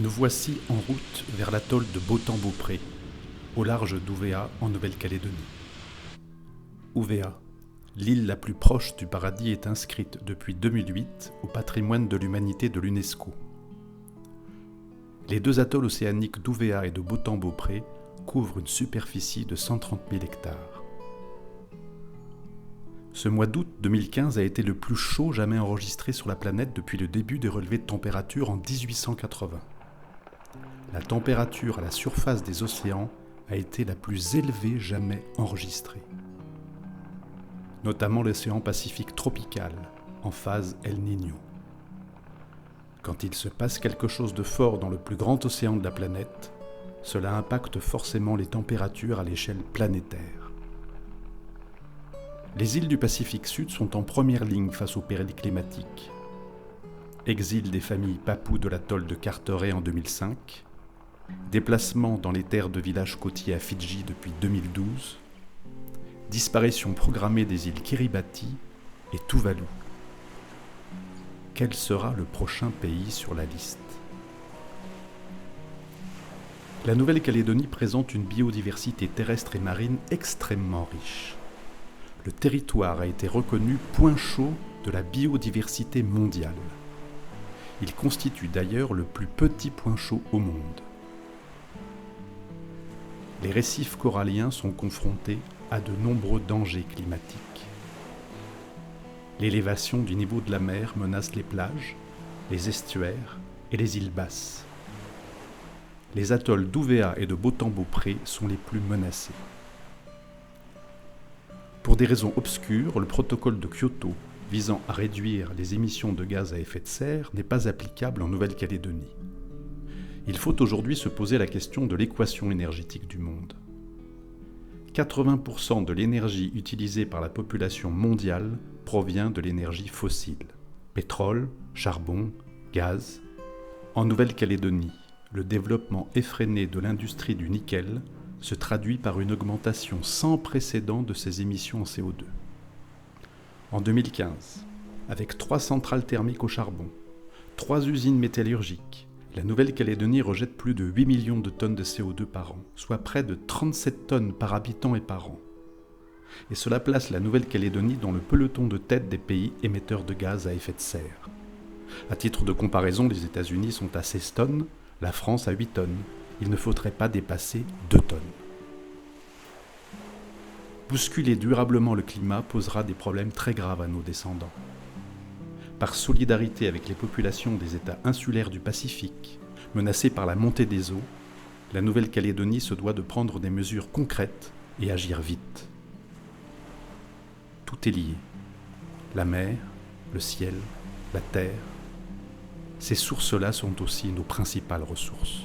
Nous voici en route vers l'atoll de Baotang-Beaupré, au large d'Ouvéa en Nouvelle-Calédonie. Ouvéa, l'île la plus proche du paradis, est inscrite depuis 2008 au patrimoine de l'humanité de l'UNESCO. Les deux atolls océaniques d'Ouvéa et de Baotang-Beaupré couvrent une superficie de 130 000 hectares. Ce mois d'août 2015 a été le plus chaud jamais enregistré sur la planète depuis le début des relevés de température en 1880. La température à la surface des océans a été la plus élevée jamais enregistrée. Notamment l'océan Pacifique tropical, en phase El Niño. Quand il se passe quelque chose de fort dans le plus grand océan de la planète, cela impacte forcément les températures à l'échelle planétaire. Les îles du Pacifique Sud sont en première ligne face aux périls climatiques. Exil des familles papoues de l'atoll de Carteret en 2005, déplacement dans les terres de villages côtiers à Fidji depuis 2012, disparition programmée des îles Kiribati et Tuvalu. Quel sera le prochain pays sur la liste ? La Nouvelle-Calédonie présente une biodiversité terrestre et marine extrêmement riche. Le territoire a été reconnu point chaud de la biodiversité mondiale. Il constitue d'ailleurs le plus petit point chaud au monde. Les récifs coralliens sont confrontés à de nombreux dangers climatiques. L'élévation du niveau de la mer menace les plages, les estuaires et les îles basses. Les atolls d'Ouvéa et de Baotang-Beaupré sont les plus menacés. Pour des raisons obscures, le protocole de Kyoto visant à réduire les émissions de gaz à effet de serre n'est pas applicable en Nouvelle-Calédonie. Il faut aujourd'hui se poser la question de l'équation énergétique du monde. 80% de l'énergie utilisée par la population mondiale provient de l'énergie fossile. Pétrole, charbon, gaz. En Nouvelle-Calédonie, le développement effréné de l'industrie du nickel se traduit par une augmentation sans précédent de ses émissions en CO2. En 2015, avec 3 centrales thermiques au charbon, 3 usines métallurgiques, la Nouvelle-Calédonie rejette plus de 8 millions de tonnes de CO2 par an, soit près de 37 tonnes par habitant et par an. Et cela place la Nouvelle-Calédonie dans le peloton de tête des pays émetteurs de gaz à effet de serre. À titre de comparaison, les États-Unis sont à 16 tonnes, la France à 8 tonnes. Il ne faudrait pas dépasser 2 tonnes. Bousculer durablement le climat posera des problèmes très graves à nos descendants. Par solidarité avec les populations des États insulaires du Pacifique, menacés par la montée des eaux, la Nouvelle-Calédonie se doit de prendre des mesures concrètes et agir vite. Tout est lié. La mer, le ciel, la terre. Ces sources-là sont aussi nos principales ressources.